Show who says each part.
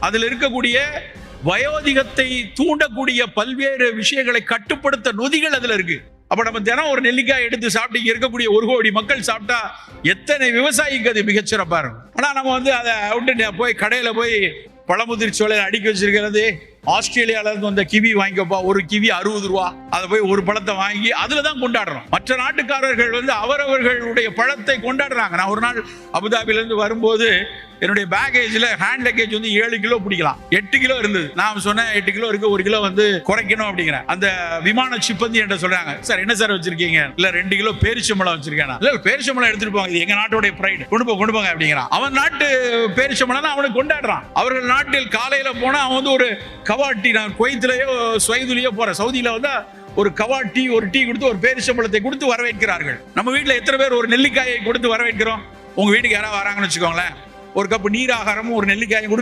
Speaker 1: அதில் இருக்கக்கூடிய வயோதிகத்தை தூண்டக்கூடிய பல்வேறு விஷயங்களை கட்டுப்படுத்த நொதிகள் அதுல இருக்கு. அப்ப நம்ம தினம் ஒரு நெல்லிக்காய் எடுத்து சாப்பிட்டு இங்க இருக்கக்கூடிய 1 கோடி மக்கள் சாப்பிட்டா எத்தனை விவசாயிக்கு அது மிகச்சிறப்பா இருக்கும். ஆனா நம்ம அதை விட்டு போய் கடையில போய் பழமுதிர் சோலையில அடுக்கி வச்சிருக்கிறது. ஆஸ்திரேலியால இருந்து வந்த கிவி வாங்கிக்கப்பா, ஒரு கிவி 60 ரூபா, அதை போய் ஒரு பழத்தை வாங்கி அதுலதான் கொண்டாடுறோம். மற்ற நாட்டுக்காரர்கள் அவரவர்களுடைய பழத்தை கொண்டாடுறாங்க. நான் ஒரு நாள் அபுதாபில இருந்து வரும்போது என்னுடைய பேகேஜ்ல ஹேண்ட் லக்கேஜ் 7 கிலோ பிடிக்கலாம், 8 கிலோ இருந்தது. நான் சொன்னேன் 8 கிலோ இருக்கு, 1 கிலோ குறைக்கணும் அப்படிங்கிறேன். அந்த விமான சிப்பந்தி என்கிட்ட சொல்றாங்க, சார் என்ன சார் வச்சிருக்கீங்க? இல்ல 2 கிலோ பேரிச்சம்பழம் வச்சிருக்கேன். இல்ல பேரிச்சம்பழம் எடுத்துட்டு போங்க, எங்க நாட்டோட பிரைட், கொண்டு போங்க அப்படிங்கிறான். அவன் நாட்டு பேரிச்சம்பழம் அவனுக்கு கொண்டாடுறான். அவர்கள் நாட்டில் காலையில போனா அவன் ஒரு கவாட்டி, நான் குவைத்திலேயோ ஸ்வைதுலயோ போறேன், சவுதியில ஒரு கவாட்டி, ஒரு டீ கொடுத்து ஒரு பேரிச்சம்பழத்தை கொடுத்து வரவேற்கிறார்கள். நம்ம வீட்டுல எத்தனை பேர் ஒரு நெல்லிக்காயை கொடுத்து வரவேற்கிறோம்? உங்க வீட்டுக்கு யாராவது வராங்கன்னு வச்சுக்கோங்களேன், ஒரு கப்பு நீர் ஆகாரமும் ஒரு நெல்லிக்காயும் கொடுத்து